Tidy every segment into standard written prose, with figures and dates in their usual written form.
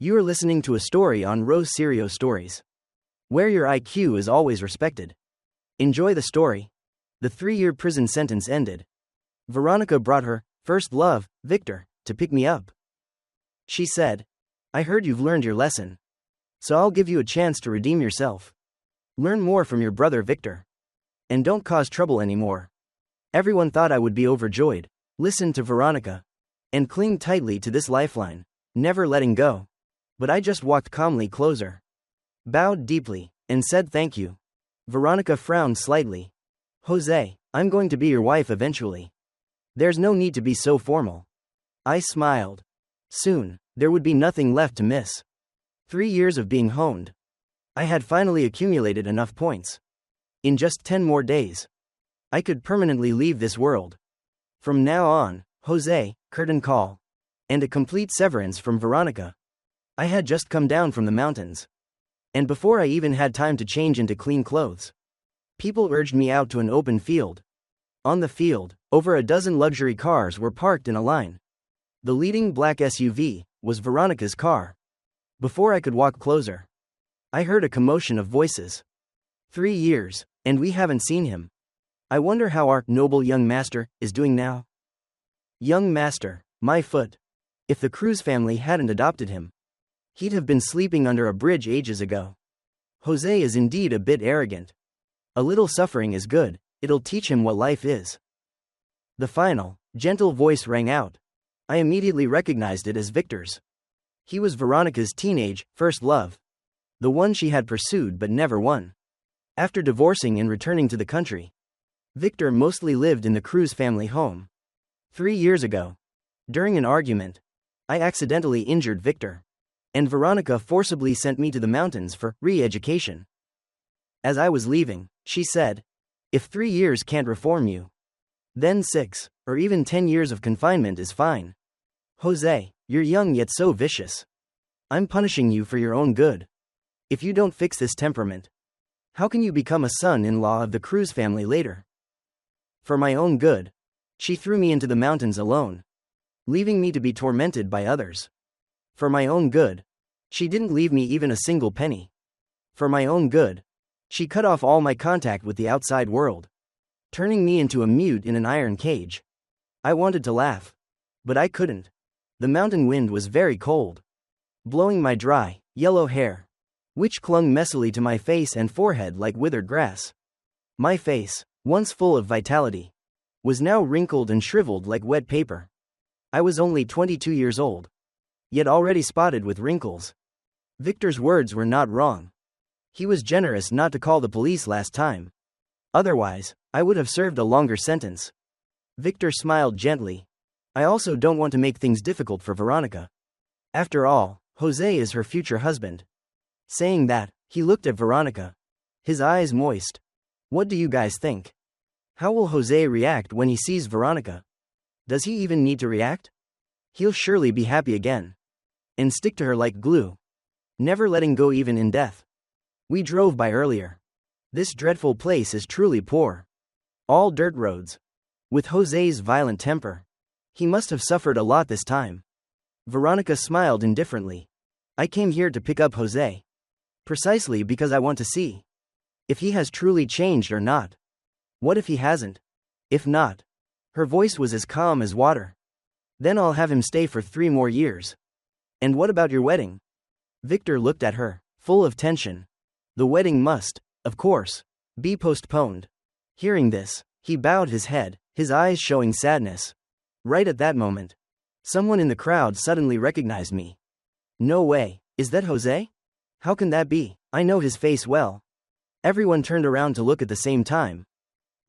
You are listening to a story on Sirio Stories, where your IQ is always respected. Enjoy the story. The 3-year prison sentence ended. Veronica brought her first love, Victor, to pick me up. She said, "I heard you've learned your lesson. So I'll give you a chance to redeem yourself. Learn more from your brother Victor. And don't cause trouble anymore." Everyone thought I would be overjoyed. Listen to Veronica. And cling tightly to this lifeline, never letting go. But I just walked calmly closer, bowed deeply, and said thank you. Veronica frowned slightly. "Jose, I'm going to be your wife eventually. There's no need to be so formal." I smiled. Soon, there would be nothing left to miss. 3 years of being honed. I had finally accumulated enough points. In just 10 more days, I could permanently leave this world. From now on, Jose, curtain call. And a complete severance from Veronica. I had just come down from the mountains. And before I even had time to change into clean clothes, people urged me out to an open field. On the field, over a dozen luxury cars were parked in a line. The leading black SUV was Veronica's car. Before I could walk closer, I heard a commotion of voices. 3 years, and we haven't seen him. I wonder how our noble young master is doing now. Young master, my foot. If the Cruz family hadn't adopted him, he'd have been sleeping under a bridge ages ago. Jose is indeed a bit arrogant. A little suffering is good, it'll teach him what life is. The final, gentle voice rang out. I immediately recognized it as Victor's. He was Veronica's teenage, first love. The one she had pursued but never won. After divorcing and returning to the country, Victor mostly lived in the Cruz family home. 3 years ago, during an argument, I accidentally injured Victor. And Veronica forcibly sent me to the mountains for re-education. As I was leaving, she said, "If 3 years can't reform you, then 6, or even 10 years of confinement is fine. Jose, you're young yet so vicious. I'm punishing you for your own good. If you don't fix this temperament, how can you become a son-in-law of the Cruz family later?" For my own good, she threw me into the mountains alone, leaving me to be tormented by others. For my own good, she didn't leave me even a single penny. For my own good, she cut off all my contact with the outside world, turning me into a mute in an iron cage. I wanted to laugh, but I couldn't. The mountain wind was very cold, blowing my dry, yellow hair, which clung messily to my face and forehead like withered grass. My face, once full of vitality, was now wrinkled and shriveled like wet paper. I was only 22 years old, yet already spotted with wrinkles. Victor's words were not wrong. He was generous not to call the police last time. Otherwise, I would have served a longer sentence. Victor smiled gently. I also don't want to make things difficult for Veronica. After all, Jose is her future husband. Saying that, he looked at Veronica, his eyes moist. What do you guys think? How will Jose react when he sees Veronica? Does he even need to react? He'll surely be happy again. And stick to her like glue, never letting go even in death. We drove by earlier. This dreadful place is truly poor. All dirt roads. With Jose's violent temper, he must have suffered a lot this time. Veronica smiled indifferently. I came here to pick up Jose, precisely because I want to see if he has truly changed or not. What if he hasn't? If not? Her voice was as calm as water. Then I'll have him stay for 3 more years. And what about your wedding? Victor looked at her, full of tension. The wedding must, of course, be postponed. Hearing this, he bowed his head, his eyes showing sadness. Right at that moment, someone in the crowd suddenly recognized me. No way, is that Jose? How can that be? I know his face well. Everyone turned around to look at the same time.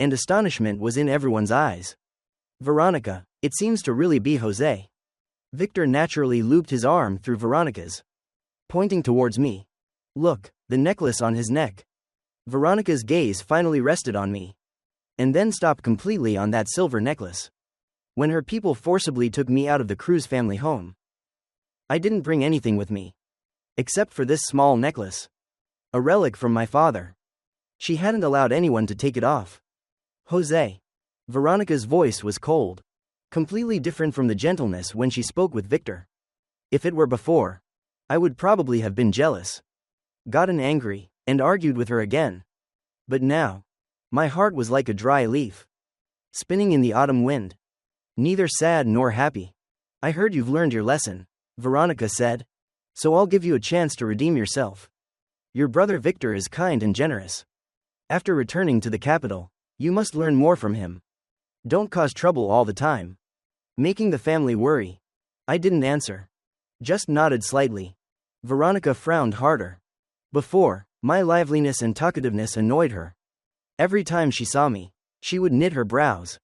And astonishment was in everyone's eyes. Veronica, it seems to really be Jose. Victor naturally looped his arm through Veronica's, pointing towards me. Look, the necklace on his neck. Veronica's gaze finally rested on me, and then stopped completely on that silver necklace. When her people forcibly took me out of the Cruz family home, I didn't bring anything with me, except for this small necklace, a relic from my father. She hadn't allowed anyone to take it off. Jose. Veronica's voice was cold, completely different from the gentleness when she spoke with Victor. If it were before, I would probably have been jealous, gotten angry, and argued with her again. But now, my heart was like a dry leaf, spinning in the autumn wind, neither sad nor happy. I heard you've learned your lesson, Veronica said, so I'll give you a chance to redeem yourself. Your brother Victor is kind and generous. After returning to the capital, you must learn more from him. Don't cause trouble all the time, making the family worry. I didn't answer, just nodded slightly. Veronica frowned harder. Before, my liveliness and talkativeness annoyed her. Every time she saw me, she would knit her brows.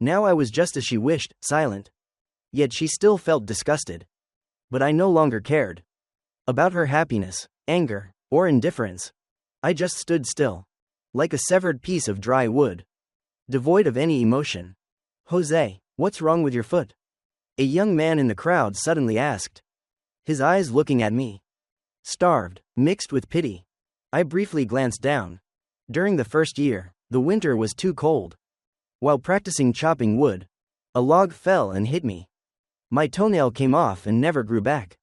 Now I was just as she wished, silent. Yet she still felt disgusted. But I no longer cared about her happiness, anger, or indifference. I just stood still, like a severed piece of dry wood, devoid of any emotion. Jose, what's wrong with your foot? A young man in the crowd suddenly asked, his eyes looking at me, starved, mixed with pity. I briefly glanced down. During the first year, the winter was too cold. While practicing chopping wood, a log fell and hit me. My toenail came off and never grew back.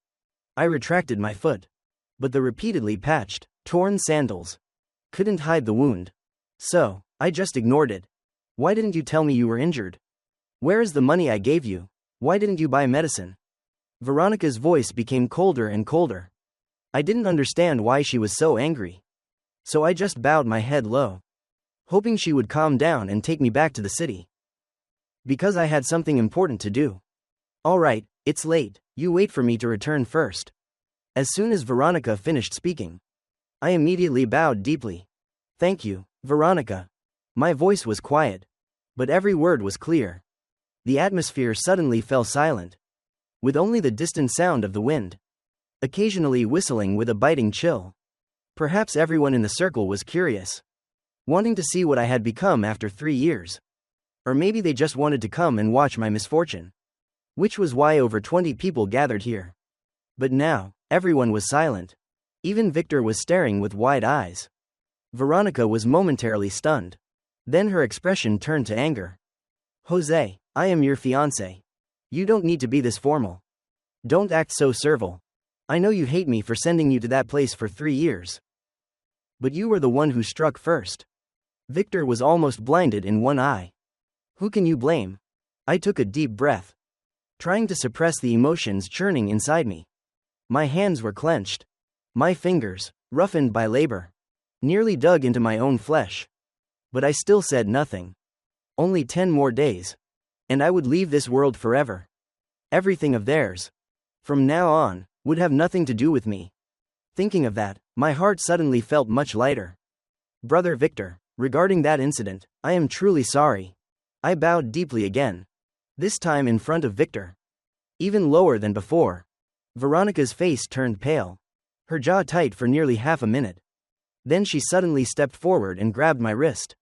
I retracted my foot, but the repeatedly patched, torn sandals couldn't hide the wound. So, I just ignored it. Why didn't you tell me you were injured? Where is the money I gave you? Why didn't you buy medicine? Veronica's voice became colder and colder. I didn't understand why she was so angry. So I just bowed my head low, hoping she would calm down and take me back to the city. Because I had something important to do. All right, it's late, you wait for me to return first. As soon as Veronica finished speaking, I immediately bowed deeply. Thank you, Veronica. My voice was quiet, but every word was clear. The atmosphere suddenly fell silent, with only the distant sound of the wind, occasionally whistling with a biting chill. Perhaps everyone in the circle was curious, wanting to see what I had become after 3 years. Or maybe they just wanted to come and watch my misfortune, which was why over 20 people gathered here. But now, everyone was silent. Even Victor was staring with wide eyes. Veronica was momentarily stunned. Then her expression turned to anger. Jose, I am your fiancé. You don't need to be this formal. Don't act so servile. I know you hate me for sending you to that place for 3 years. But you were the one who struck first. Victor was almost blinded in one eye. Who can you blame? I took a deep breath, trying to suppress the emotions churning inside me. My hands were clenched. My fingers, roughened by labor, nearly dug into my own flesh. But I still said nothing. Only 10 more days, and I would leave this world forever. Everything of theirs, from now on, would have nothing to do with me. Thinking of that, my heart suddenly felt much lighter. Brother Victor, regarding that incident, I am truly sorry. I bowed deeply again, this time in front of Victor. Even lower than before. Veronica's face turned pale, her jaw tight for nearly half a minute. Then she suddenly stepped forward and grabbed my wrist.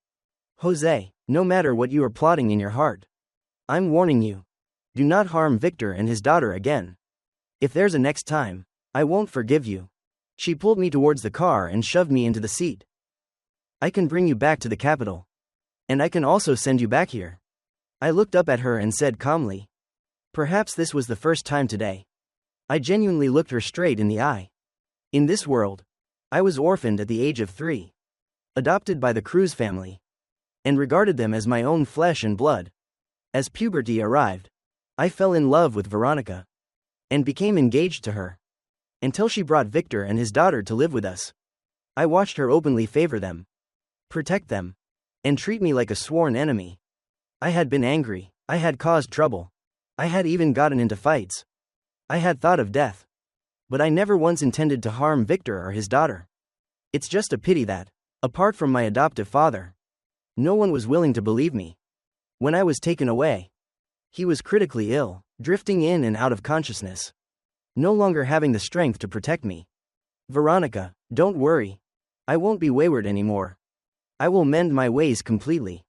Jose, no matter what you are plotting in your heart, I'm warning you. Do not harm Victor and his daughter again. If there's a next time, I won't forgive you. She pulled me towards the car and shoved me into the seat. I can bring you back to the capital. And I can also send you back here. I looked up at her and said calmly. Perhaps this was the first time today. I genuinely looked her straight in the eye. In this world, I was orphaned at the age of 3. Adopted by the Cruz family. And regarded them as my own flesh and blood. As puberty arrived, I fell in love with Veronica. And became engaged to her. Until she brought Victor and his daughter to live with us. I watched her openly favor them, protect them, and treat me like a sworn enemy. I had been angry, I had caused trouble. I had even gotten into fights. I had thought of death. But I never once intended to harm Victor or his daughter. It's just a pity that, apart from my adoptive father, no one was willing to believe me. When I was taken away, he was critically ill, drifting in and out of consciousness, no longer having the strength to protect me. Veronica, don't worry. I won't be wayward anymore. I will mend my ways completely.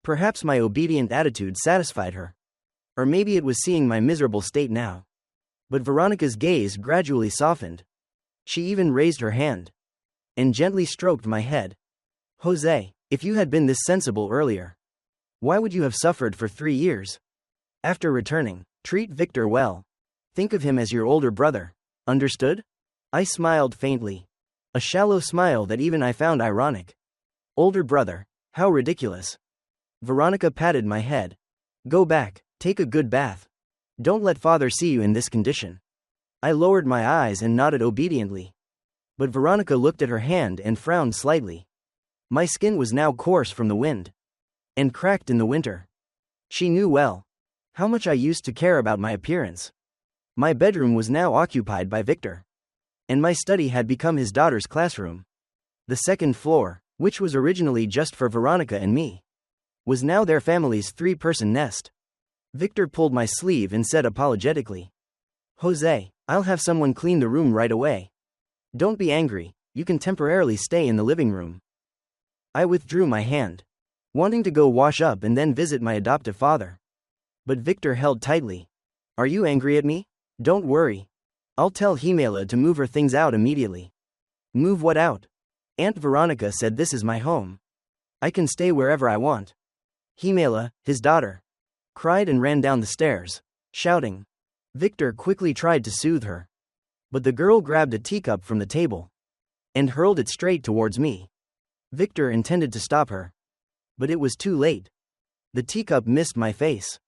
Perhaps my obedient attitude satisfied her. Or maybe it was seeing my miserable state now. But Veronica's gaze gradually softened. She even raised her hand and gently stroked my head. Jose, if you had been this sensible earlier, why would you have suffered for 3 years? After returning, treat Victor well. Think of him as your older brother. Understood? I smiled faintly. A shallow smile that even I found ironic. Older brother. How ridiculous. Veronica patted my head. Go back, take a good bath. Don't let father see you in this condition. I lowered my eyes and nodded obediently. But Veronica looked at her hand and frowned slightly. My skin was now coarse from the wind. And cracked in the winter. She knew well how much I used to care about my appearance. My bedroom was now occupied by Victor. And my study had become his daughter's classroom. The second floor, which was originally just for Veronica and me, was now their family's 3-person nest. Victor pulled my sleeve and said apologetically, Jose, I'll have someone clean the room right away. Don't be angry, you can temporarily stay in the living room. I withdrew my hand, wanting to go wash up and then visit my adoptive father. But Victor held tightly. Are you angry at me? Don't worry. I'll tell Himela to move her things out immediately. Move what out? Aunt Veronica said this is my home. I can stay wherever I want. Himela, his daughter, cried and ran down the stairs, shouting. Victor quickly tried to soothe her. But the girl grabbed a teacup from the table and hurled it straight towards me. Victor intended to stop her. But it was too late. The teacup missed my face,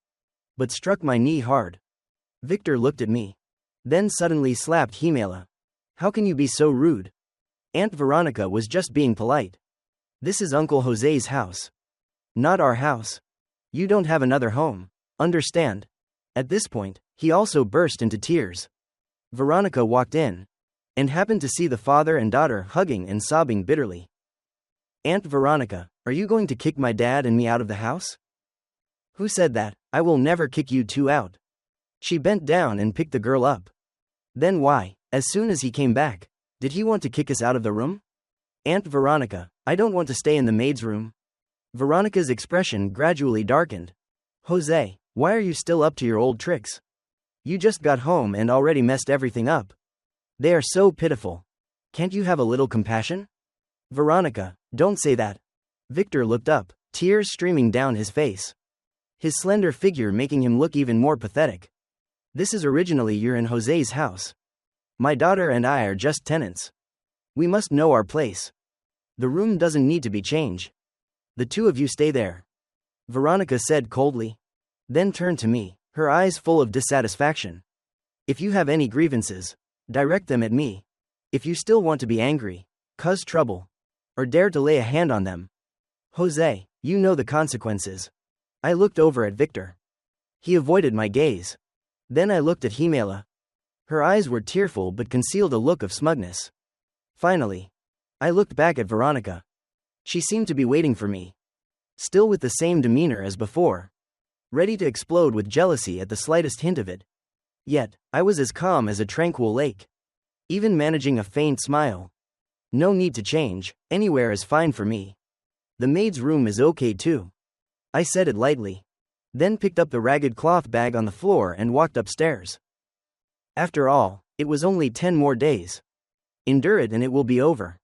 but struck my knee hard. Victor looked at me. Then suddenly slapped Himela. How can you be so rude? Aunt Veronica was just being polite. This is Uncle Jose's house. Not our house. You don't have another home. Understand? At this point, he also burst into tears. Veronica walked in and happened to see the father and daughter hugging and sobbing bitterly. Aunt Veronica, are you going to kick my dad and me out of the house? Who said that? I will never kick you two out. She bent down and picked the girl up. Then why, as soon as he came back, did he want to kick us out of the room? Aunt Veronica, I don't want to stay in the maid's room. Veronica's expression gradually darkened. Jose, why are you still up to your old tricks? You just got home and already messed everything up. They are so pitiful. Can't you have a little compassion? Veronica, don't say that. Victor looked up, tears streaming down his face. His slender figure making him look even more pathetic. This is originally your and Jose's house. My daughter and I are just tenants. We must know our place. The room doesn't need to be changed. The two of you stay there. Veronica said coldly. Then turned to me, her eyes full of dissatisfaction. If you have any grievances, direct them at me. If you still want to be angry, cause trouble, or dare to lay a hand on them, Jose, you know the consequences. I looked over at Victor. He avoided my gaze. Then I looked at Himela. Her eyes were tearful but concealed a look of smugness. Finally, I looked back at Veronica. She seemed to be waiting for me. Still with the same demeanor as before. Ready to explode with jealousy at the slightest hint of it. Yet, I was as calm as a tranquil lake. Even managing a faint smile. No need to change, anywhere is fine for me. The maid's room is okay too. I said it lightly. Then picked up the ragged cloth bag on the floor and walked upstairs. After all, it was only 10 more days. Endure it and it will be over.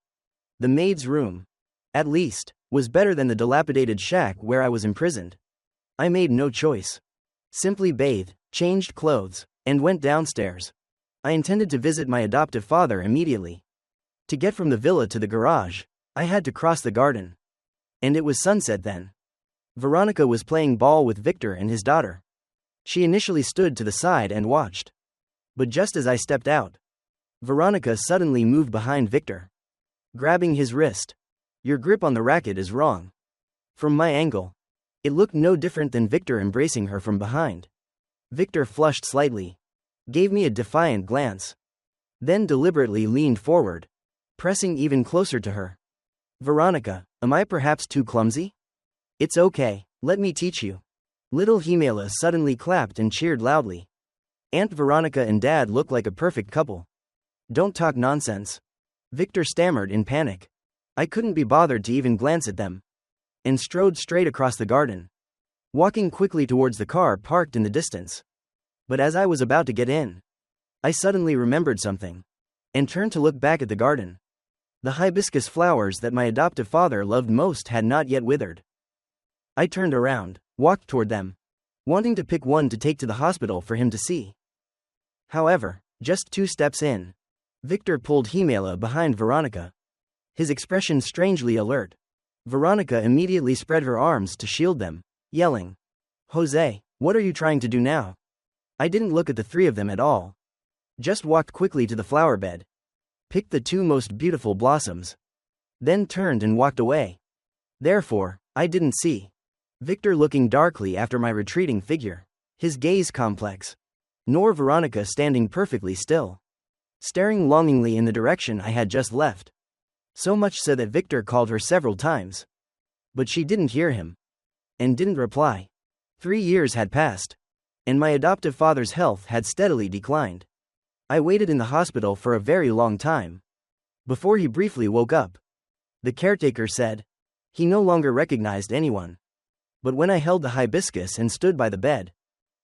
The maid's room, at least, was better than the dilapidated shack where I was imprisoned. I made no choice. Simply bathed, changed clothes, and went downstairs. I intended to visit my adoptive father immediately. To get from the villa to the garage, I had to cross the garden. And it was sunset then. Veronica was playing ball with Victor and his daughter. She initially stood to the side and watched. But just as I stepped out, Veronica suddenly moved behind Victor, grabbing his wrist. Your grip on the racket is wrong. From my angle, it looked no different than Victor embracing her from behind. Victor flushed slightly, gave me a defiant glance, then deliberately leaned forward, pressing even closer to her. Veronica, am I perhaps too clumsy? It's okay, let me teach you. Little Himela suddenly clapped and cheered loudly. Aunt Veronica and Dad look like a perfect couple. Don't talk nonsense. Victor stammered in panic. I couldn't be bothered to even glance at them. And strode straight across the garden, walking quickly towards the car parked in the distance. But as I was about to get in, I suddenly remembered something, and turned to look back at the garden. The hibiscus flowers that my adoptive father loved most had not yet withered. I turned around, walked toward them, wanting to pick one to take to the hospital for him to see. However, Just 2 steps in. Victor pulled Himela behind Veronica, his expression strangely alert. Veronica immediately spread her arms to shield them, yelling, "Jose, what are you trying to do now?" I didn't look at the three of them at all. Just walked quickly to the flower bed, picked the 2 most beautiful blossoms, then turned and walked away. Therefore, I didn't see Victor looking darkly after my retreating figure, his gaze complex, nor Veronica standing perfectly still, staring longingly in the direction I had just left. So much so that Victor called her several times. But she didn't hear him, and didn't reply. 3 years had passed, and my adoptive father's health had steadily declined. I waited in the hospital for a very long time, before he briefly woke up. The caretaker said he no longer recognized anyone. But when I held the hibiscus and stood by the bed,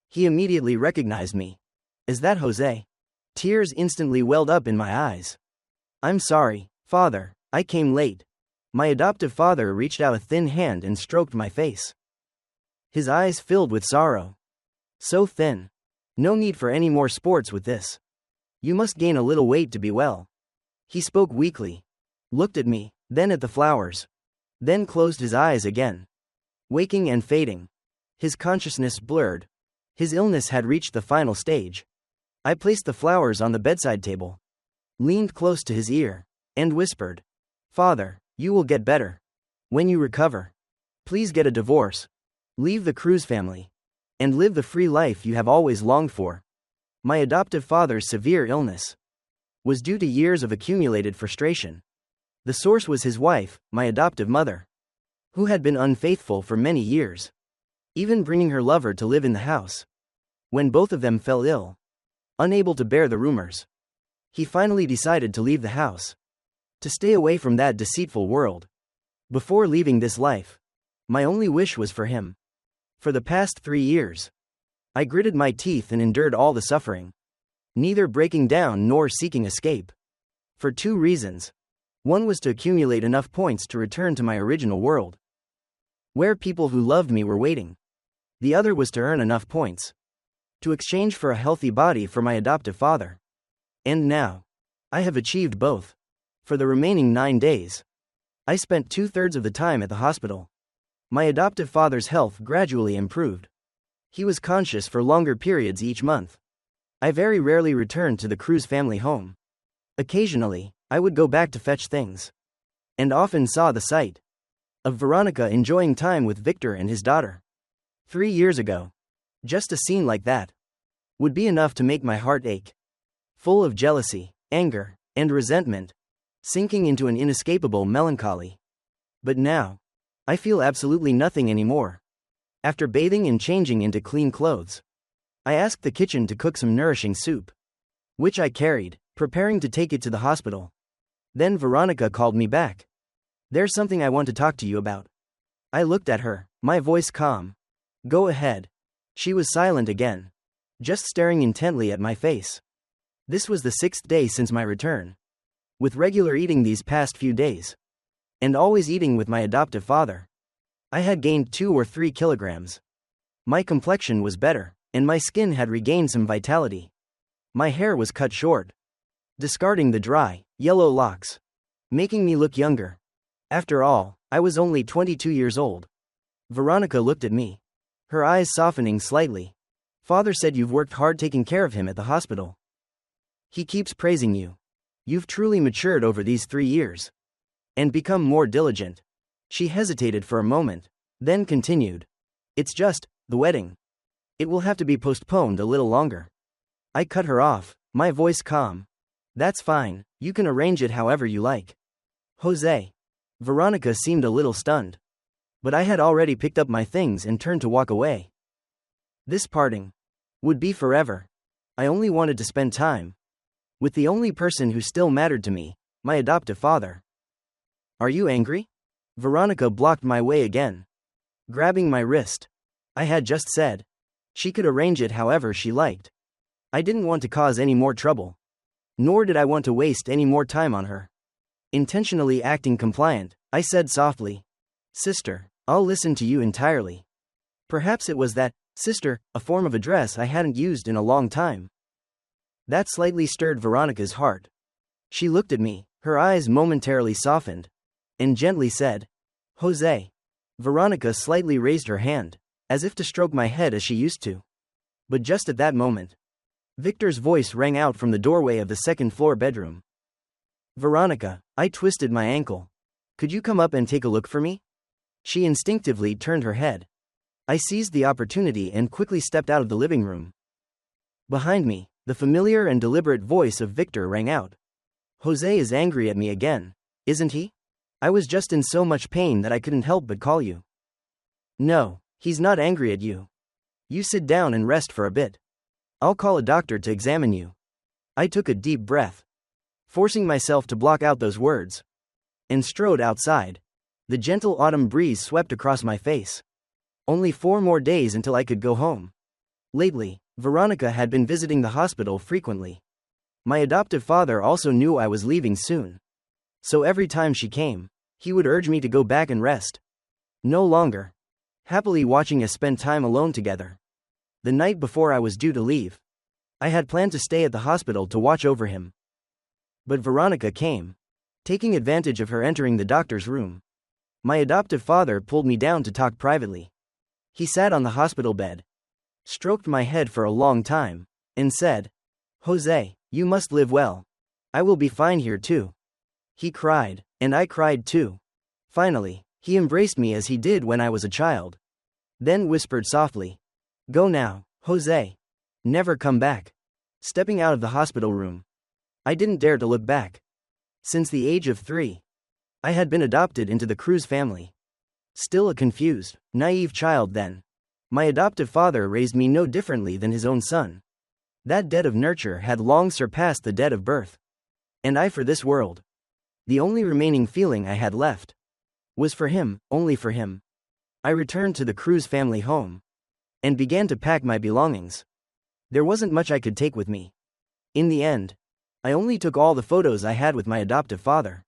he immediately recognized me. "Is that Jose?" Tears instantly welled up in my eyes. "I'm sorry, Father, I came late." My adoptive father reached out a thin hand and stroked my face. His eyes filled with sorrow. "So thin. No need for any more sports with this. You must gain a little weight to be well." He spoke weakly, looked at me, then at the flowers, then closed his eyes again. Waking and fading, his consciousness blurred. His illness had reached the final stage. I placed the flowers on the bedside table, leaned close to his ear, and whispered, "Father, you will get better. When you recover, please get a divorce, leave the Cruz family, and live the free life you have always longed for." My adoptive father's severe illness was due to years of accumulated frustration. The source was his wife, my adoptive mother, who had been unfaithful for many years, even bringing her lover to live in the house. When both of them fell ill, unable to bear the rumors, he finally decided to leave the house, to stay away from that deceitful world. Before leaving this life, my only wish was for him. For the past 3 years, I gritted my teeth and endured all the suffering, neither breaking down nor seeking escape. For 2 reasons. One was to accumulate enough points to return to my original world, where people who loved me were waiting. The other was to earn enough points to exchange for a healthy body for my adoptive father. And now, I have achieved both. For the remaining 9 days, I spent 2/3 of the time at the hospital. My adoptive father's health gradually improved. He was conscious for longer periods each month. I very rarely returned to the Cruz family home. Occasionally, I would go back to fetch things, and often saw the sight of Veronica enjoying time with Victor and his daughter. 3 years ago, just a scene like that would be enough to make my heart ache, full of jealousy, anger, and resentment, sinking into an inescapable melancholy. But now, I feel absolutely nothing anymore. After bathing and changing into clean clothes, I asked the kitchen to cook some nourishing soup, which I carried, preparing to take it to the hospital. Then Veronica called me back. "There's something I want to talk to you about." I looked at her, my voice calm. "Go ahead." She was silent again, just staring intently at my face. This was the 6th day since my return, with regular eating these past few days, and always eating with my adoptive father. I had gained 2 or 3 kilograms. My complexion was better, and my skin had regained some vitality. My hair was cut short, discarding the dry, yellow locks, making me look younger. After all, I was only 22 years old. Veronica looked at me, her eyes softening slightly. "Father said you've worked hard taking care of him at the hospital. He keeps praising you. You've truly matured over these 3 years, and become more diligent." She hesitated for a moment, then continued, "It's just, the wedding. It will have to be postponed a little longer." I cut her off, my voice calm. "That's fine, you can arrange it however you like." "Jose." Veronica seemed a little stunned, but I had already picked up my things and turned to walk away. This parting would be forever. I only wanted to spend time with the only person who still mattered to me, my adoptive father. "Are you angry?" Veronica blocked my way again, grabbing my wrist. I had just said she could arrange it however she liked. I didn't want to cause any more trouble, nor did I want to waste any more time on her. Intentionally acting compliant, I said softly, "Sister, I'll listen to you entirely." Perhaps it was that, sister, a form of address I hadn't used in a long time. That slightly stirred Veronica's heart. She looked at me, her eyes momentarily softened, and gently said, "Jose." Veronica slightly raised her hand, as if to stroke my head as she used to. But just at that moment, Victor's voice rang out from the doorway of the second-floor bedroom. "Veronica, I twisted my ankle. Could you come up and take a look for me?" She instinctively turned her head. I seized the opportunity and quickly stepped out of the living room. Behind me, the familiar and deliberate voice of Victor rang out. "Jose is angry at me again, isn't he? I was just in so much pain that I couldn't help but call you." "No, he's not angry at you. You sit down and rest for a bit. I'll call a doctor to examine you." I took a deep breath, forcing myself to block out those words, and strode outside. The gentle autumn breeze swept across my face. Only 4 more days until I could go home. Lately, Veronica had been visiting the hospital frequently. My adoptive father also knew I was leaving soon. So every time she came, he would urge me to go back and rest. No longer. Happily watching us spend time alone together. The night before I was due to leave, I had planned to stay at the hospital to watch over him. But Veronica came, taking advantage of her entering the doctor's room. My adoptive father pulled me down to talk privately. He sat on the hospital bed, stroked my head for a long time, and said, "Jose, you must live well. I will be fine here too." He cried, and I cried too. Finally, he embraced me as he did when I was a child. Then whispered softly, "Go now, Jose. Never come back." Stepping out of the hospital room, I didn't dare to look back. Since the age of 3, I had been adopted into the Cruz family. Still a confused, naive child then, my adoptive father raised me no differently than his own son. That debt of nurture had long surpassed the debt of birth. And I for this world. The only remaining feeling I had left was for him, only for him. I returned to the Cruz family home and began to pack my belongings. There wasn't much I could take with me. In the end, I only took all the photos I had with my adoptive father.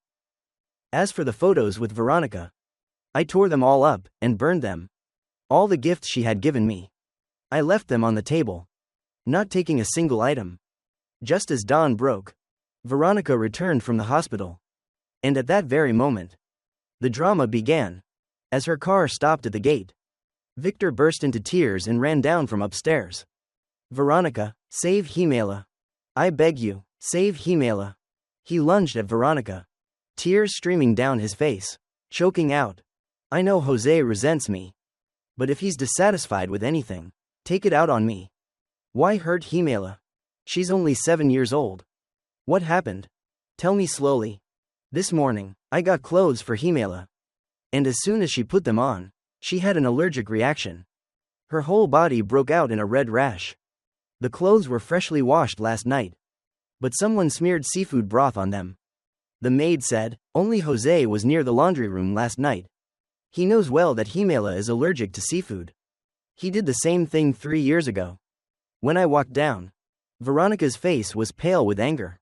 As for the photos with Veronica, I tore them all up and burned them. All the gifts she had given me, I left them on the table, not taking a single item. Just as dawn broke, Veronica returned from the hospital. And at that very moment, the drama began. As her car stopped at the gate, Victor burst into tears and ran down from upstairs. "Veronica, save Himela. I beg you, save Himela." He lunged at Veronica, tears streaming down his face, choking out, "I know Jose resents me. But if he's dissatisfied with anything, take it out on me. Why hurt Himela? She's only 7 years old. What happened? Tell me slowly." "This morning, I got clothes for Himela. And as soon as she put them on, she had an allergic reaction. Her whole body broke out in a red rash. The clothes were freshly washed last night, but someone smeared seafood broth on them. The maid said, only Jose was near the laundry room last night. He knows well that Himela is allergic to seafood. He did the same thing 3 years ago. When I walked down, Veronica's face was pale with anger.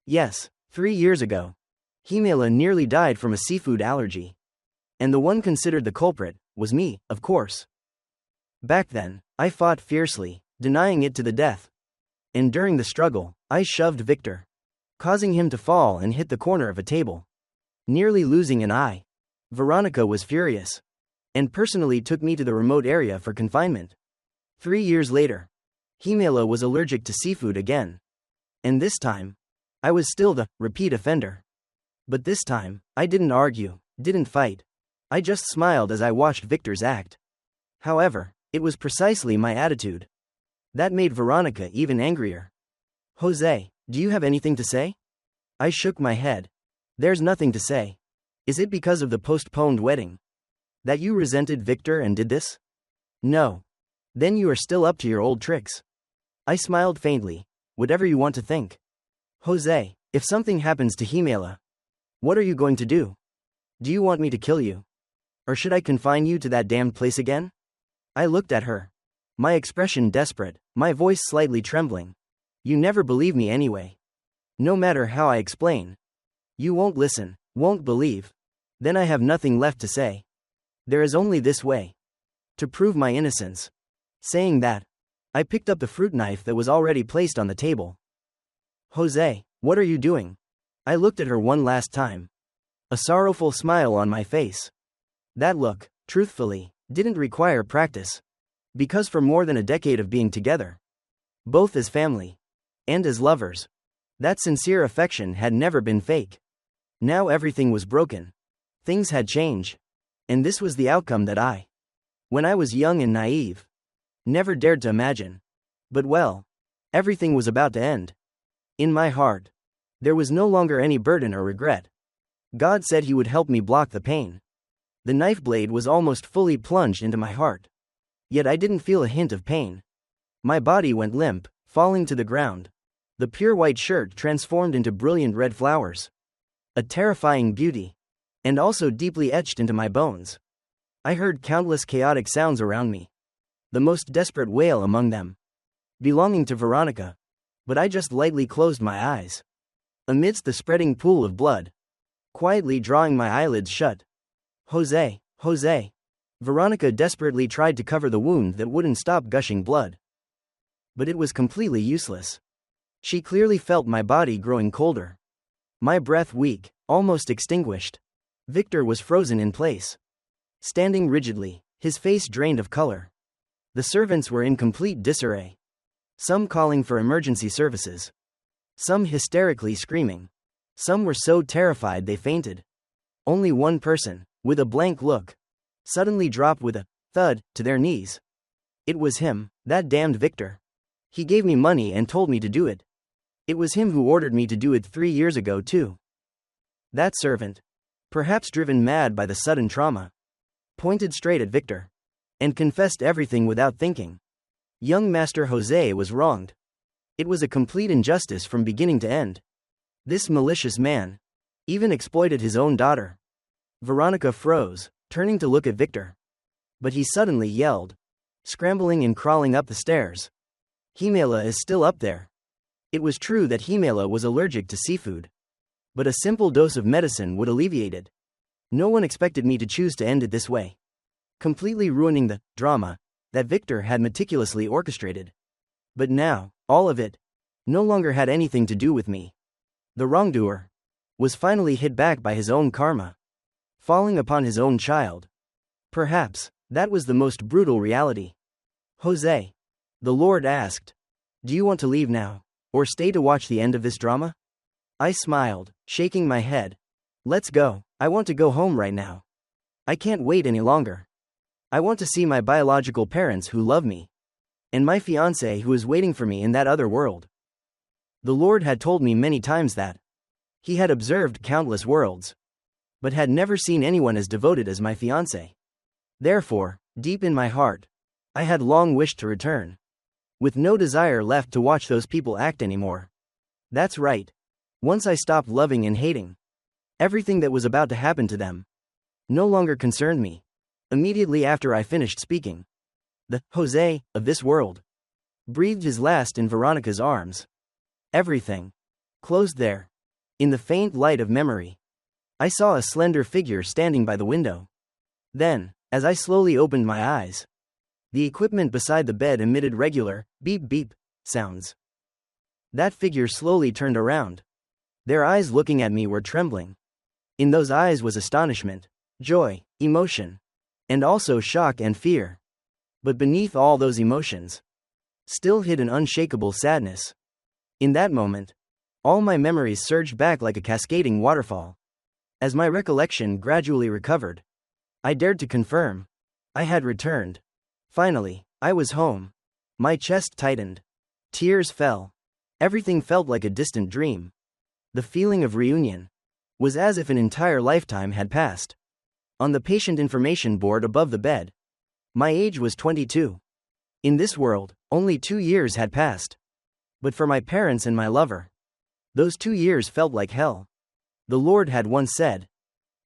Yes, 3 years ago, Himela nearly died from a seafood allergy. And the one considered the culprit was me, of course. Back then, I fought fiercely, denying it to the death. And during the struggle, I shoved Victor, causing him to fall and hit the corner of a table, nearly losing an eye. Veronica was furious, and personally took me to the remote area for confinement. 3 years later, Himela was allergic to seafood again. And this time, I was still the repeat offender. But this time, I didn't argue, didn't fight. I just smiled as I watched Victor's act. However, it was precisely my attitude that made Veronica even angrier. "Jose, do you have anything to say?" I shook my head. "There's nothing to say. Is it because of the postponed wedding that you resented Victor and did this?" "No. Then you are still up to your old tricks." I smiled faintly. "Whatever you want to think. Jose, if something happens to Himela, what are you going to do? Do you want me to kill you? Or should I confine you to that damned place again?" I looked at her, my expression desperate, my voice slightly trembling. "You never believe me anyway. No matter how I explain. You won't listen, won't believe. Then I have nothing left to say. There is only this way to prove my innocence." Saying that, I picked up the fruit knife that was already placed on the table. Jose, what are you doing? I looked at her one last time. A sorrowful smile on my face. That look, truthfully, didn't require practice. Because for more than a decade of being together, both as family and as lovers, that sincere affection had never been fake. Now everything was broken. Things had changed. And this was the outcome that I, when I was young and naive, never dared to imagine. But well, everything was about to end. In my heart, there was no longer any burden or regret. God said He would help me block the pain. The knife blade was almost fully plunged into my heart. Yet I didn't feel a hint of pain. My body went limp, falling to the ground. The pure white shirt transformed into brilliant red flowers. A terrifying beauty. And also deeply etched into my bones. I heard countless chaotic sounds around me. The most desperate wail among them, belonging to Veronica. But I just lightly closed my eyes. Amidst the spreading pool of blood, quietly drawing my eyelids shut. Jose, Jose. Veronica desperately tried to cover the wound that wouldn't stop gushing blood. But it was completely useless. She clearly felt my body growing colder. My breath weak, almost extinguished. Victor was frozen in place, standing rigidly, his face drained of color. The servants were in complete disarray. Some calling for emergency services. Some hysterically screaming. Some were so terrified they fainted. Only one person, with a blank look, suddenly dropped with a thud to their knees. It was him, that damned Victor. He gave me money and told me to do it. It was him who ordered me to do it 3 years ago too. That servant, perhaps driven mad by the sudden trauma, pointed straight at Victor and confessed everything without thinking. Young Master Jose was wronged. It was a complete injustice from beginning to end. This malicious man even exploited his own daughter. Veronica froze, turning to look at Victor. But he suddenly yelled, scrambling and crawling up the stairs. Himela is still up there. It was true that Himela was allergic to seafood. But a simple dose of medicine would alleviate it. No one expected me to choose to end it this way, completely ruining the drama that Victor had meticulously orchestrated. But now, all of it no longer had anything to do with me. The wrongdoer was finally hit back by his own karma, falling upon his own child. Perhaps that was the most brutal reality. Jose, the Lord asked, do you want to leave now, or stay to watch the end of this drama? I smiled, shaking my head. Let's go. I want to go home right now. I can't wait any longer. I want to see my biological parents who love me, and my fiancé who is waiting for me in that other world. The Lord had told me many times that He had observed countless worlds, but had never seen anyone as devoted as my fiancé. Therefore, deep in my heart, I had long wished to return, with no desire left to watch those people act anymore. That's right. Once I stopped loving and hating, everything that was about to happen to them no longer concerned me. Immediately after I finished speaking, the Jose of this world breathed his last in Veronica's arms. Everything closed there. In the faint light of memory, I saw a slender figure standing by the window. Then, as I slowly opened my eyes, the equipment beside the bed emitted regular beep beep sounds. That figure slowly turned around. Their eyes looking at me were trembling. In those eyes was astonishment, joy, emotion, and also shock and fear. But beneath all those emotions, still hid an unshakable sadness. In that moment, all my memories surged back like a cascading waterfall. As my recollection gradually recovered, I dared to confirm I had returned. Finally, I was home. My chest tightened. Tears fell. Everything felt like a distant dream. The feeling of reunion was as if an entire lifetime had passed. On the patient information board above the bed, my age was 22. In this world, only 2 years had passed. But for my parents and my lover, those 2 years felt like hell. The Lord had once said,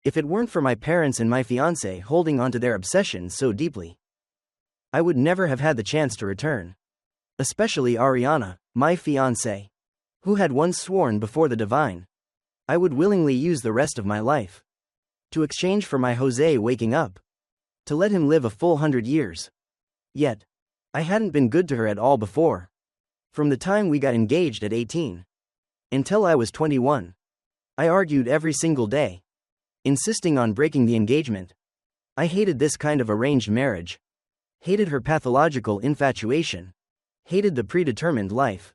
if it weren't for my parents and my fiancé holding onto their obsession so deeply, I would never have had the chance to return. Especially Ariana, my fiancé, who had once sworn before the divine, I would willingly use the rest of my life to exchange for my Jose waking up, to let him live a full 100 years. Yet, I hadn't been good to her at all before. From the time we got engaged at 18, Until I was 21. I argued every single day, insisting on breaking the engagement. I hated this kind of arranged marriage. Hated her pathological infatuation. Hated the predetermined life,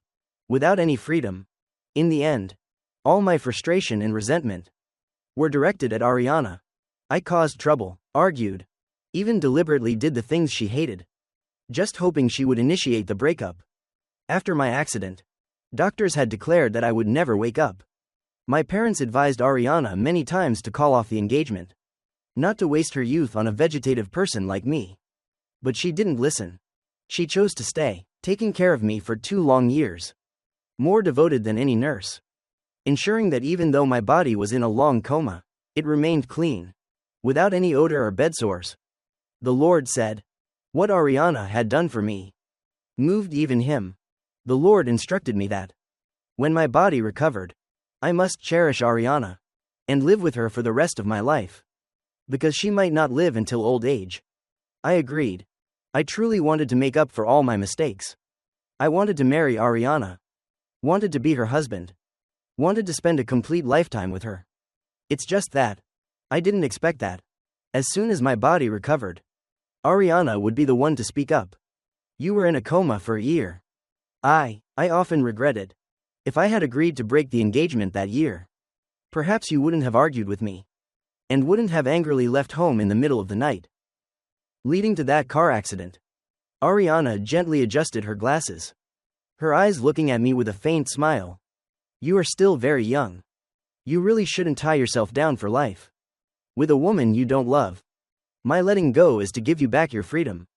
without any freedom. In the end, all my frustration and resentment were directed at Ariana. I caused trouble, argued, even deliberately did the things she hated, just hoping she would initiate the breakup. After my accident, doctors had declared that I would never wake up. My parents advised Ariana many times to call off the engagement, not to waste her youth on a vegetative person like me. But she didn't listen. She chose to stay, taking care of me for 2 long years, more devoted than any nurse, ensuring that even though my body was in a long coma, it remained clean, without any odor or bed sores. The Lord said, what Ariana had done for me moved even him. The Lord instructed me that, when my body recovered, I must cherish Ariana and live with her for the rest of my life, because she might not live until old age. I agreed. I truly wanted to make up for all my mistakes. I wanted to marry Ariana, wanted to be her husband, wanted to spend a complete lifetime with her. It's just that I didn't expect that, as soon as my body recovered, Ariana would be the one to speak up. You were in a coma for a year. I often regret it. If I had agreed to break the engagement that year, perhaps you wouldn't have argued with me, and wouldn't have angrily left home in the middle of the night, leading to that car accident. Ariana gently adjusted her glasses, her eyes looking at me with a faint smile. You are still very young. You really shouldn't tie yourself down for life with a woman you don't love. My letting go is to give you back your freedom.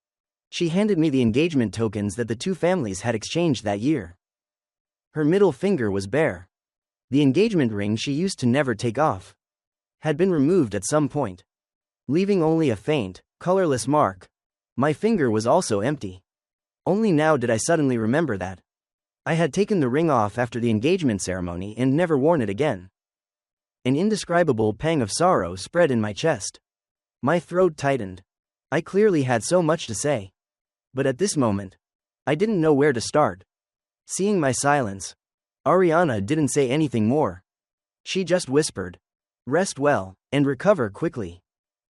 She handed me the engagement tokens that the 2 families had exchanged that year. Her middle finger was bare. The engagement ring she used to never take off had been removed at some point, leaving only a faint, colorless mark. My finger was also empty. Only now did I suddenly remember that I had taken the ring off after the engagement ceremony and never worn it again. An indescribable pang of sorrow spread in my chest. My throat tightened. I clearly had so much to say, but at this moment, I didn't know where to start. Seeing my silence, Ariana didn't say anything more. She just whispered, rest well, and recover quickly.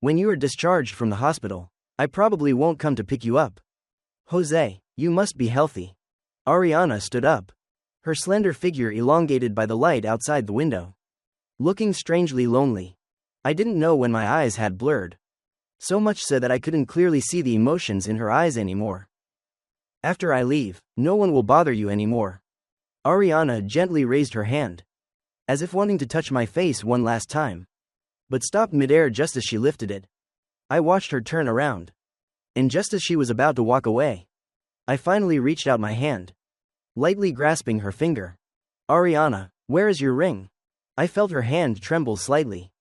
When you are discharged from the hospital, I probably won't come to pick you up. Jose, you must be healthy. Ariana stood up, her slender figure elongated by the light outside the window, looking strangely lonely. I didn't know when my eyes had blurred, so much so that I couldn't clearly see the emotions in her eyes anymore. After I leave, no one will bother you anymore. Ariana gently raised her hand, as if wanting to touch my face one last time, but stopped midair just as she lifted it. I watched her turn around, and just as she was about to walk away, I finally reached out my hand, lightly grasping her finger. Ariana, where is your ring? I felt her hand tremble slightly.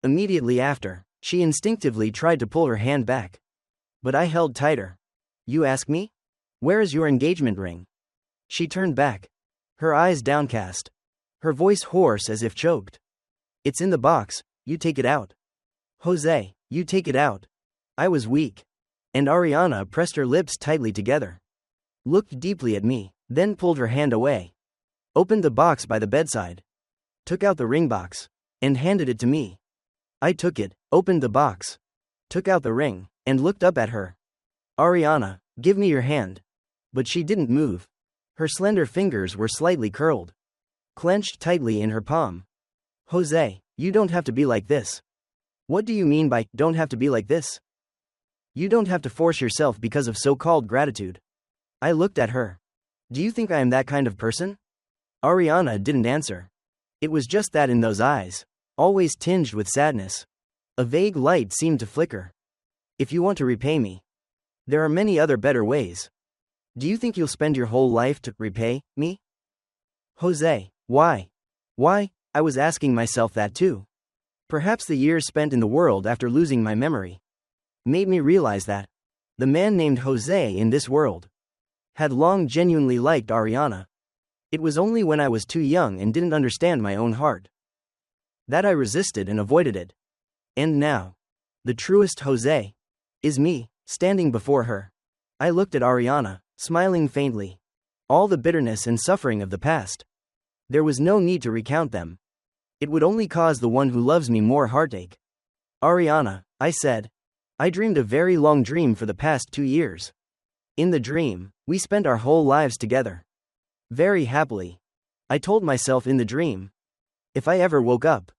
Immediately after, she instinctively tried to pull her hand back, but I held tighter. You ask me? Where is your engagement ring? She turned back, her eyes downcast, her voice hoarse as if choked. It's in the box, you take it out. Jose, you take it out. I was weak, and Ariana pressed her lips tightly together, looked deeply at me, then pulled her hand away, opened the box by the bedside, took out the ring box, and handed it to me. I took it, opened the box, took out the ring, and looked up at her. Ariana, give me your hand. But she didn't move. Her slender fingers were slightly curled, clenched tightly in her palm. Jose, you don't have to be like this. What do you mean by don't have to be like this? You don't have to force yourself because of so-called gratitude. I looked at her. Do you think I am that kind of person? Ariana didn't answer. It was just that in those eyes, always tinged with sadness, a vague light seemed to flicker. If you want to repay me, there are many other better ways. Do you think you'll spend your whole life to repay me? Jose, why? Why? I was asking myself that too. Perhaps the years spent in the world after losing my memory made me realize that the man named Jose in this world had long genuinely liked Ariana. It was only when I was too young and didn't understand my own heart that I resisted and avoided it. And now, the truest Jose is me, standing before her. I looked at Ariana, smiling faintly. All the bitterness and suffering of the past There was no need to recount them. It would only cause the one who loves me more heartache. Ariana, I said. I dreamed a very long dream for the past 2 years. In the dream, we spent our whole lives together. Very happily. I told myself in the dream, if I ever woke up,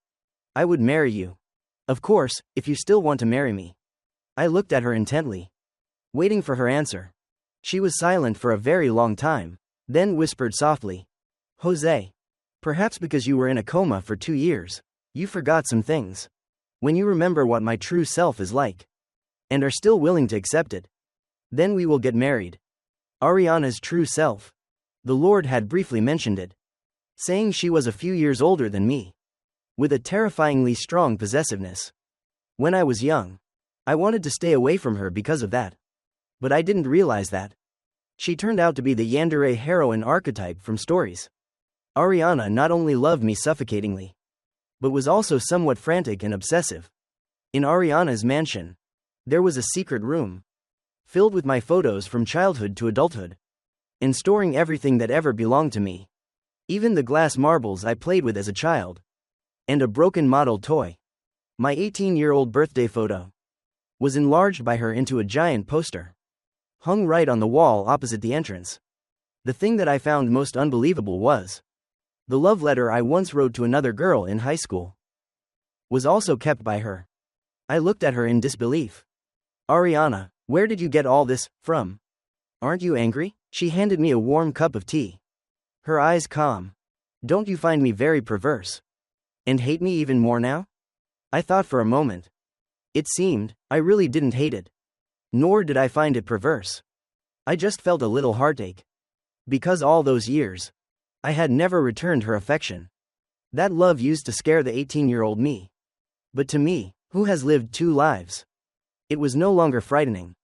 I would marry you. Of course, if you still want to marry me. I looked at her intently, waiting for her answer. She was silent for a very long time, then whispered softly, Jose. Perhaps because you were in a coma for 2 years, you forgot some things. When you remember what my true self is like, and are still willing to accept it, then we will get married. Ariana's true self. The Lord had briefly mentioned it, saying she was a few years older than me, with a terrifyingly strong possessiveness. When I was young, I wanted to stay away from her because of that. But I didn't realize that she turned out to be the yandere heroine archetype from stories. Ariana not only loved me suffocatingly, but was also somewhat frantic and obsessive. In Ariana's mansion, there was a secret room, filled with my photos from childhood to adulthood, and storing everything that ever belonged to me. Even the glass marbles I played with as a child, and a broken model toy. My 18-year-old birthday photo was enlarged by her into a giant poster, hung right on the wall opposite the entrance. The thing that I found most unbelievable was the love letter I once wrote to another girl in high school was also kept by her. I looked at her in disbelief. Ariana, where did you get all this from? Aren't you angry? She handed me a warm cup of tea. Her eyes calm. Don't you find me very perverse? And hate me even more now? I thought for a moment. It seemed, I really didn't hate it. Nor did I find it perverse. I just felt a little heartache. Because all those years, I had never returned her affection. That love used to scare the 18-year-old me. But to me, who has lived 2 lives, it was no longer frightening.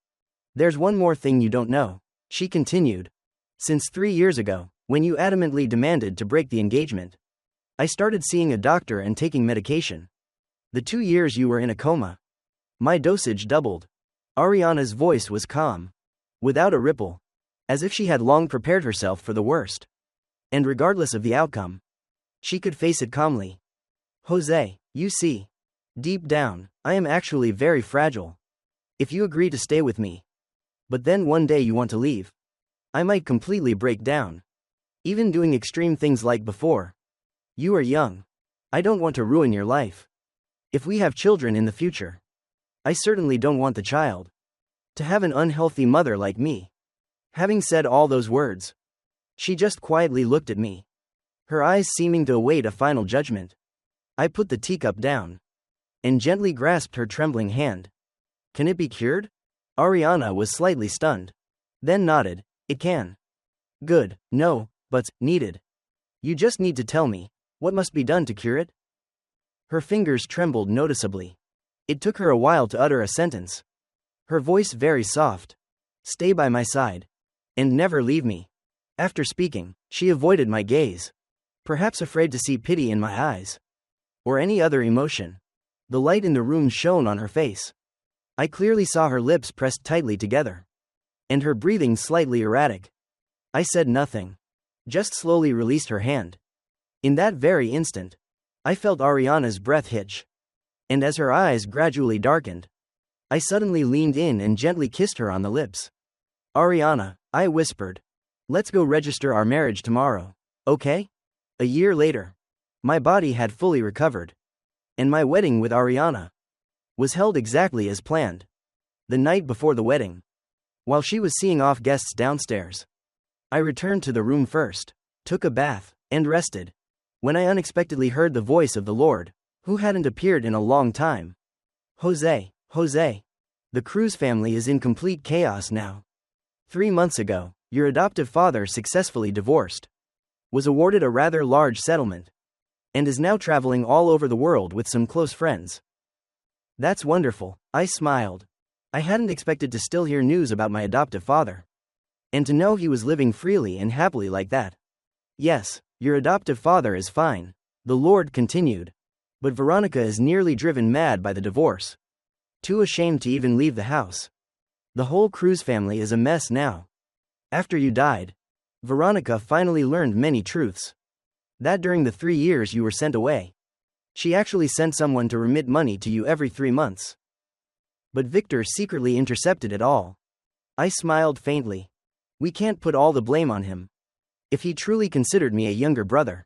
There's one more thing you don't know, she continued. Since 3 years ago, when you adamantly demanded to break the engagement, I started seeing a doctor and taking medication. The 2 years you were in a coma, my dosage doubled. Ariana's voice was calm, without a ripple, as if she had long prepared herself for the worst. And regardless of the outcome, she could face it calmly. Jose, you see, deep down, I am actually very fragile. If you agree to stay with me, but then one day you want to leave, I might completely break down. Even doing extreme things like before. You are young. I don't want to ruin your life. If we have children in the future, I certainly don't want the child to have an unhealthy mother like me. Having said all those words, she just quietly looked at me, her eyes seeming to await a final judgment. I put the teacup down and gently grasped her trembling hand. Can it be cured? Ariana was slightly stunned, then nodded. It can. Good, no, but needed. You just need to tell me, what must be done to cure it? Her fingers trembled noticeably. It took her a while to utter a sentence. Her voice very soft. Stay by my side. And never leave me. After speaking, she avoided my gaze, perhaps afraid to see pity in my eyes, or any other emotion. The light in the room shone on her face. I clearly saw her lips pressed tightly together, and her breathing slightly erratic. I said nothing, just slowly released her hand. In that very instant, I felt Ariana's breath hitch, and as her eyes gradually darkened, I suddenly leaned in and gently kissed her on the lips. Ariana, I whispered, let's go register our marriage tomorrow, okay? A year later, my body had fully recovered, and my wedding with Ariana was held exactly as planned. The night before the wedding, while she was seeing off guests downstairs, I returned to the room first, took a bath, and rested, when I unexpectedly heard the voice of the Lord, who hadn't appeared in a long time. Jose, the Cruz family is in complete chaos now. 3 months ago, your adoptive father successfully divorced, was awarded a rather large settlement, and is now traveling all over the world with some close friends. That's wonderful, I smiled. I hadn't expected to still hear news about my adoptive father, and to know he was living freely and happily like that. Yes, your adoptive father is fine, the Lord continued, but Veronica is nearly driven mad by the divorce. Too ashamed to even leave the house. The whole Cruz family is a mess now. After you died, Veronica finally learned many truths. That during the 3 years you were sent away. She actually sent someone to remit money to you every 3 months. But Victor secretly intercepted it all. I smiled faintly. We can't put all the blame on him. If he truly considered me a younger brother,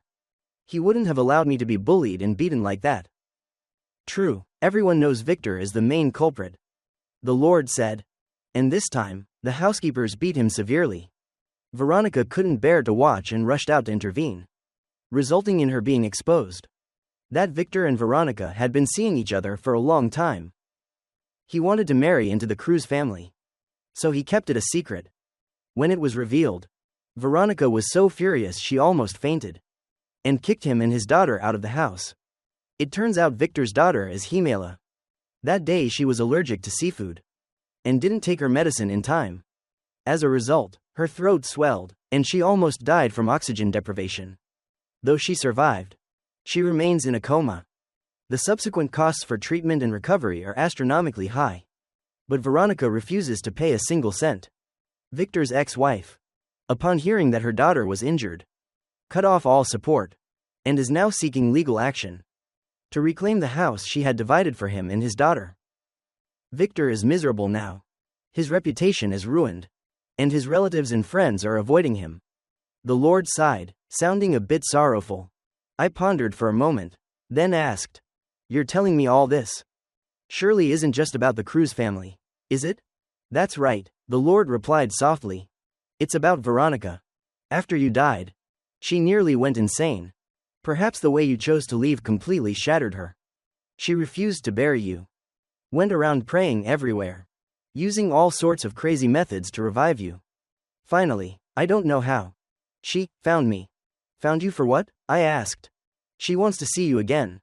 he wouldn't have allowed me to be bullied and beaten like that. True, everyone knows Victor is the main culprit, the Lord said. And this time, the housekeepers beat him severely. Veronica couldn't bear to watch and rushed out to intervene, resulting in her being exposed. That Victor and Veronica had been seeing each other for a long time. He wanted to marry into the Cruz family, so he kept it a secret. When it was revealed, Veronica was so furious she almost fainted, and kicked him and his daughter out of the house. It turns out Victor's daughter is Himela. That day she was allergic to seafood, and didn't take her medicine in time. As a result, her throat swelled, and she almost died from oxygen deprivation. Though she survived, she remains in a coma. The subsequent costs for treatment and recovery are astronomically high. But Veronica refuses to pay a single cent. Victor's ex-wife, upon hearing that her daughter was injured, cut off all support, and is now seeking legal action to reclaim the house she had divided for him and his daughter. Victor is miserable now. His reputation is ruined, and his relatives and friends are avoiding him. The Lord sighed, sounding a bit sorrowful. I pondered for a moment, then asked, "You're telling me all this? Surely isn't just about the Cruz family, is it?" "That's right," the Lord replied softly. "It's about Veronica. After you died, she nearly went insane. Perhaps the way you chose to leave completely shattered her. She refused to bury you. Went around praying everywhere, using all sorts of crazy methods to revive you. Finally, I don't know how, she found me." "Found you for what?" I asked. "She wants to see you again."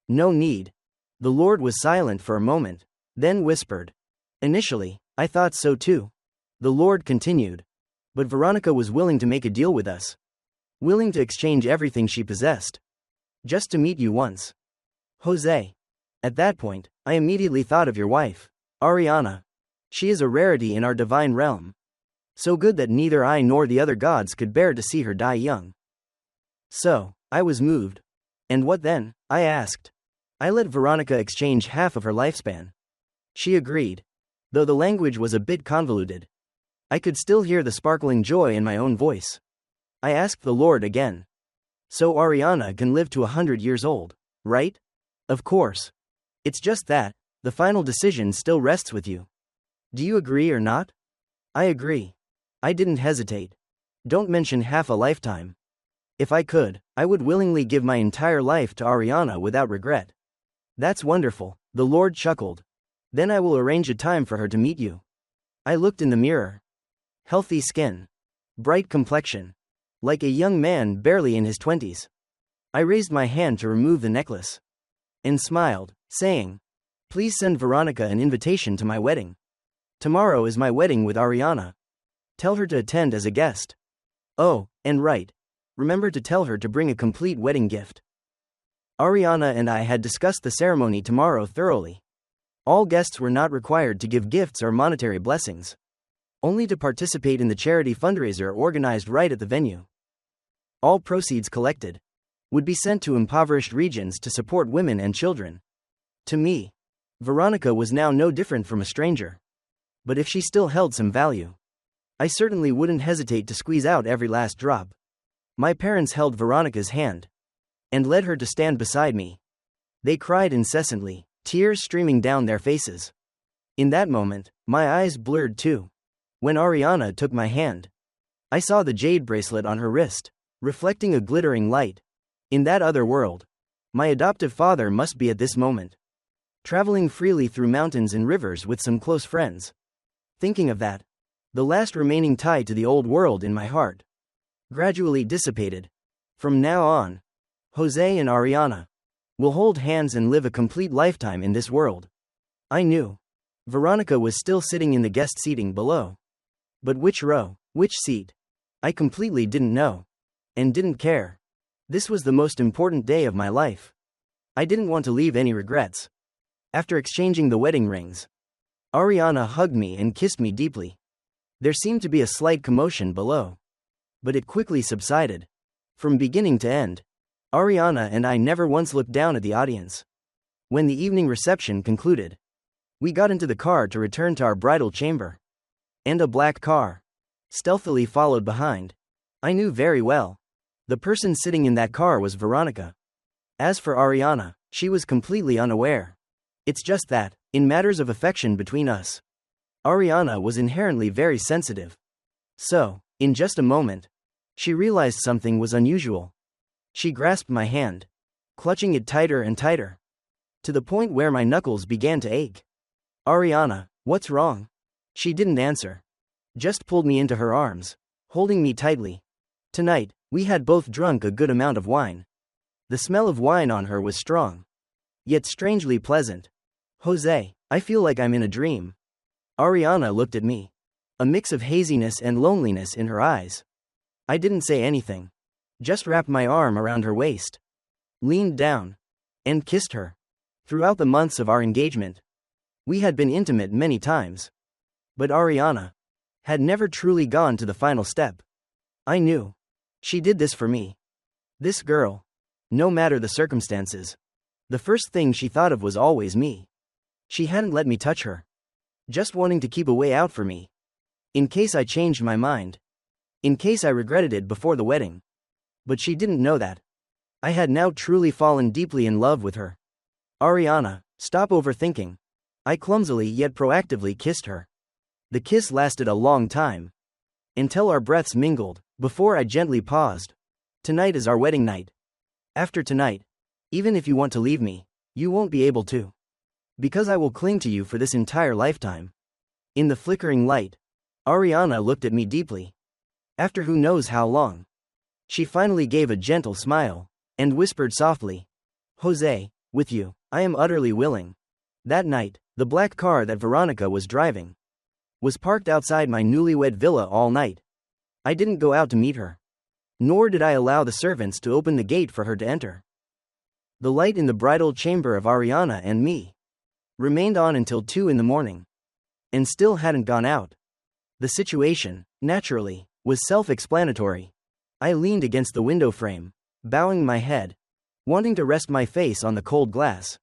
"No need." The Lord was silent for a moment, then whispered, "Initially, I thought so too." The Lord continued, "But Veronica was willing to make a deal with us. Willing to exchange everything she possessed, just to meet you once. Jose." At that point, I immediately thought of your wife, Ariana. She is a rarity in our divine realm. So good that neither I nor the other gods could bear to see her die young. So, I was moved. "And what then?" I asked. "I let Veronica exchange half of her lifespan." She agreed, though the language was a bit convoluted. I could still hear the sparkling joy in my own voice. I asked the Lord again. "So Ariana can live to 100 years old, right?" "Of course. It's just that, the final decision still rests with you. Do you agree or not?" "I agree." I didn't hesitate. "Don't mention half a lifetime. If I could, I would willingly give my entire life to Ariana without regret." "That's wonderful," the Lord chuckled. "Then I will arrange a time for her to meet you." I looked in the mirror. Healthy skin. Bright complexion. Like a young man barely in his 20s. I raised my hand to remove the necklace, and smiled, saying, "Please send Veronica an invitation to my wedding. Tomorrow is my wedding with Ariana. Tell her to attend as a guest. Oh, and right. Remember to tell her to bring a complete wedding gift." Ariana and I had discussed the ceremony tomorrow thoroughly. All guests were not required to give gifts or monetary blessings, only to participate in the charity fundraiser organized right at the venue. All proceeds collected would be sent to impoverished regions to support women and children. To me, Veronica was now no different from a stranger. But if she still held some value, I certainly wouldn't hesitate to squeeze out every last drop. My parents held Veronica's hand and led her to stand beside me. They cried incessantly, tears streaming down their faces. In that moment, my eyes blurred too. When Ariana took my hand, I saw the jade bracelet on her wrist, reflecting a glittering light. In that other world, my adoptive father must be at this moment, traveling freely through mountains and rivers with some close friends. Thinking of that, the last remaining tie to the old world in my heart gradually dissipated. From now on, Jose and Ariana will hold hands and live a complete lifetime in this world. I knew Veronica was still sitting in the guest seating below. But which row, which seat? I completely didn't know. And didn't care. This was the most important day of my life. I didn't want to leave any regrets. After exchanging the wedding rings, Ariana hugged me and kissed me deeply. There seemed to be a slight commotion below, but it quickly subsided. From beginning to end, Ariana and I never once looked down at the audience. When the evening reception concluded, we got into the car to return to our bridal chamber. And a black car stealthily followed behind. I knew very well. The person sitting in that car was Veronica. As for Ariana, she was completely unaware. It's just that, in matters of affection between us, Ariana was inherently very sensitive. So, in just a moment, she realized something was unusual. She grasped my hand, clutching it tighter and tighter, to the point where my knuckles began to ache. Ariana, what's wrong? She didn't answer. Just pulled me into her arms, holding me tightly. Tonight, we had both drunk a good amount of wine. The smell of wine on her was strong, yet strangely pleasant. Jose, I feel like I'm in a dream. Ariana looked at me, a mix of haziness and loneliness in her eyes. I didn't say anything, just wrapped my arm around her waist, leaned down, and kissed her. Throughout the months of our engagement, we had been intimate many times. But Ariana had never truly gone to the final step. I knew. She did this for me. This girl, no matter the circumstances, the first thing she thought of was always me. She hadn't let me touch her, just wanting to keep a way out for me, in case I changed my mind, in case I regretted it before the wedding. But she didn't know that I had now truly fallen deeply in love with her. Ariana, stop overthinking. I clumsily yet proactively kissed her. The kiss lasted a long time, until our breaths mingled, before I gently paused. Tonight is our wedding night. After tonight, even if you want to leave me, you won't be able to. Because I will cling to you for this entire lifetime. In the flickering light, Ariana looked at me deeply. After who knows how long, she finally gave a gentle smile, and whispered softly, Jose, with you, I am utterly willing. That night, the black car that Veronica was driving was parked outside my newlywed villa all night. I didn't go out to meet her, nor did I allow the servants to open the gate for her to enter. The light in the bridal chamber of Ariana and me remained on until 2 in the morning, and still hadn't gone out. The situation, naturally, was self-explanatory. I leaned against the window frame, bowing my head, wanting to rest my face on the cold glass.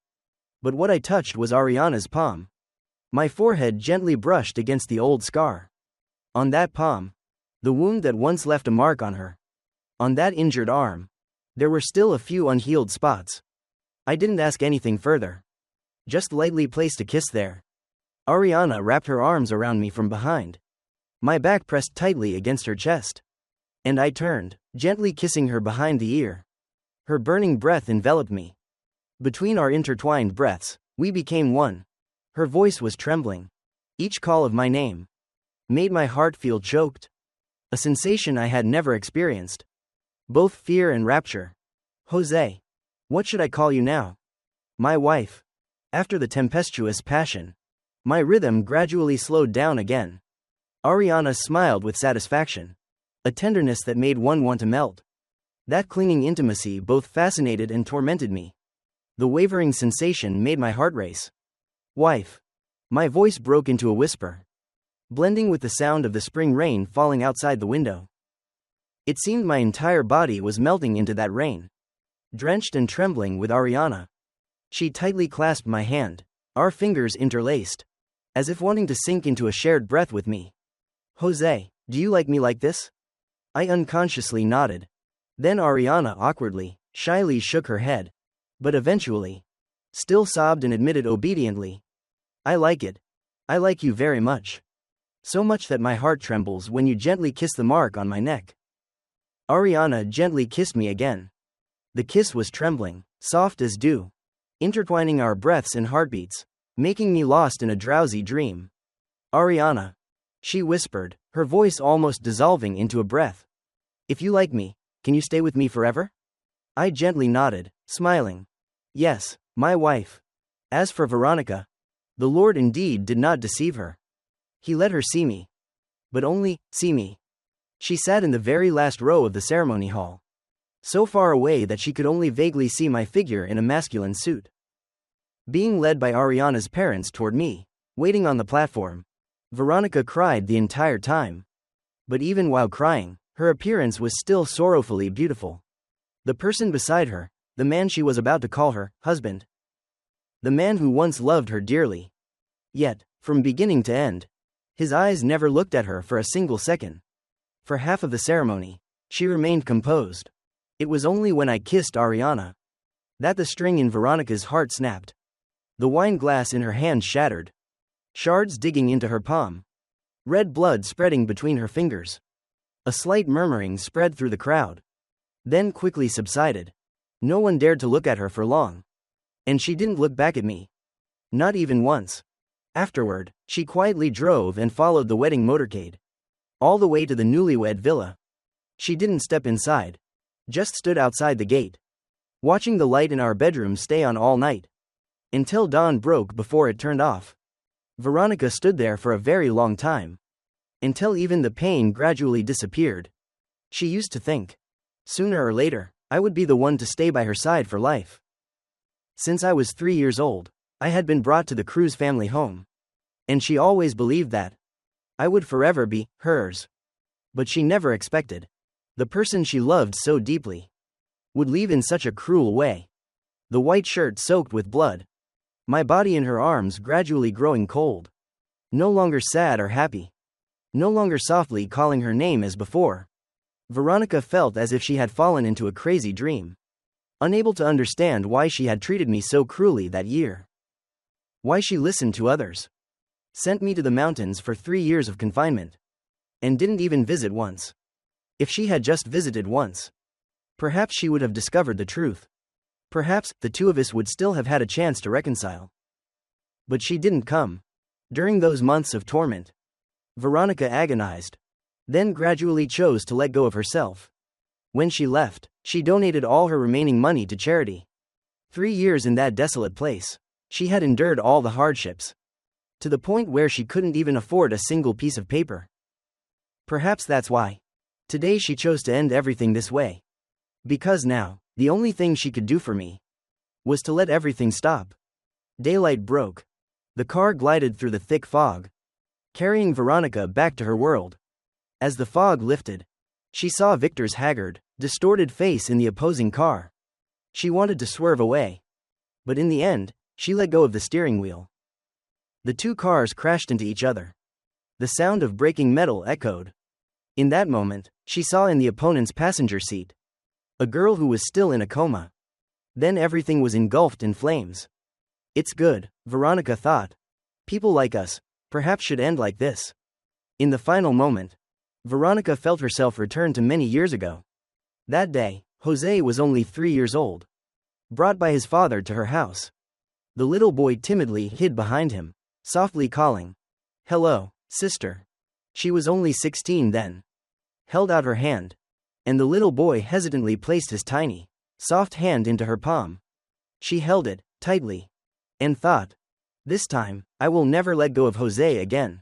But what I touched was Ariana's palm. My forehead gently brushed against the old scar. On that palm, the wound that once left a mark on her. On that injured arm, there were still a few unhealed spots. I didn't ask anything further, just lightly placed a kiss there. Ariana wrapped her arms around me from behind, my back pressed tightly against her chest. And I turned, gently kissing her behind the ear. Her burning breath enveloped me. Between our intertwined breaths, we became one. Her voice was trembling. Each call of my name made my heart feel choked. A sensation I had never experienced. Both fear and rapture. Jose. What should I call you now? My wife. After the tempestuous passion, my rhythm gradually slowed down again. Ariana smiled with satisfaction. A tenderness that made one want to melt. That clinging intimacy both fascinated and tormented me. The wavering sensation made my heart race. Wife. My voice broke into a whisper, blending with the sound of the spring rain falling outside the window. It seemed my entire body was melting into that rain, drenched and trembling with Ariana. She tightly clasped my hand, our fingers interlaced, as if wanting to sink into a shared breath with me. Jose, do you like me like this? I unconsciously nodded. Then Ariana awkwardly, shyly shook her head, but eventually still sobbed and admitted obediently, I like it. I like you very much. So much that my heart trembles when you gently kiss the mark on my neck. Ariana gently kissed me again. The kiss was trembling, soft as dew, intertwining our breaths and heartbeats, making me lost in a drowsy dream. Ariana, she whispered, her voice almost dissolving into a breath. If you like me, can you stay with me forever? I gently nodded, smiling. Yes, my wife. As for Veronica, the Lord indeed did not deceive her. He let her see me. But only, see me. She sat in the very last row of the ceremony hall, so far away that she could only vaguely see my figure in a masculine suit, being led by Ariana's parents toward me, waiting on the platform. Veronica cried the entire time. But even while crying, her appearance was still sorrowfully beautiful. The person beside her, the man she was about to call her husband. The man who once loved her dearly. Yet, from beginning to end, his eyes never looked at her for a single second. For half of the ceremony, she remained composed. It was only when I kissed Ariana that the string in Veronica's heart snapped. The wine glass in her hand shattered, shards digging into her palm, red blood spreading between her fingers. A slight murmuring spread through the crowd, then quickly subsided. No one dared to look at her for long. And she didn't look back at me. Not even once. Afterward, she quietly drove and followed the wedding motorcade all the way to the newlywed villa. She didn't step inside, just stood outside the gate, watching the light in our bedroom stay on all night, until dawn broke before it turned off. Veronica stood there for a very long time, until even the pain gradually disappeared. She used to think, sooner or later, I would be the one to stay by her side for life. Since I was 3 years old, I had been brought to the Cruz family home, and she always believed that I would forever be hers. But she never expected the person she loved so deeply would leave in such a cruel way. The white shirt soaked with blood, my body in her arms gradually growing cold. No longer sad or happy, no longer softly calling her name as before. Veronica felt as if she had fallen into a crazy dream, unable to understand why she had treated me so cruelly that year. Why she listened to others, sent me to the mountains for 3 years of confinement, and didn't even visit once. If she had just visited once, perhaps she would have discovered the truth. Perhaps the two of us would still have had a chance to reconcile. But she didn't come. During those months of torment, Veronica agonized, then gradually chose to let go of herself. When she left, she donated all her remaining money to charity. 3 years in that desolate place, she had endured all the hardships, to the point where she couldn't even afford a single piece of paper. Perhaps that's why today she chose to end everything this way. Because now, the only thing she could do for me was to let everything stop. Daylight broke. The car glided through the thick fog, carrying Veronica back to her world. As the fog lifted, she saw Victor's haggard, distorted face in the opposing car. She wanted to swerve away, but in the end, she let go of the steering wheel. The two cars crashed into each other. The sound of breaking metal echoed. In that moment, she saw in the opponent's passenger seat a girl who was still in a coma. Then everything was engulfed in flames. It's good, Veronica thought. People like us, perhaps should end like this. In the final moment, Veronica felt herself return to many years ago. That day, Jose was only 3 years old, brought by his father to her house. The little boy timidly hid behind him, softly calling, "Hello, sister." She was only 16 then. Held out her hand, and the little boy hesitantly placed his tiny, soft hand into her palm. She held it tightly and thought, "This time, I will never let go of Jose again."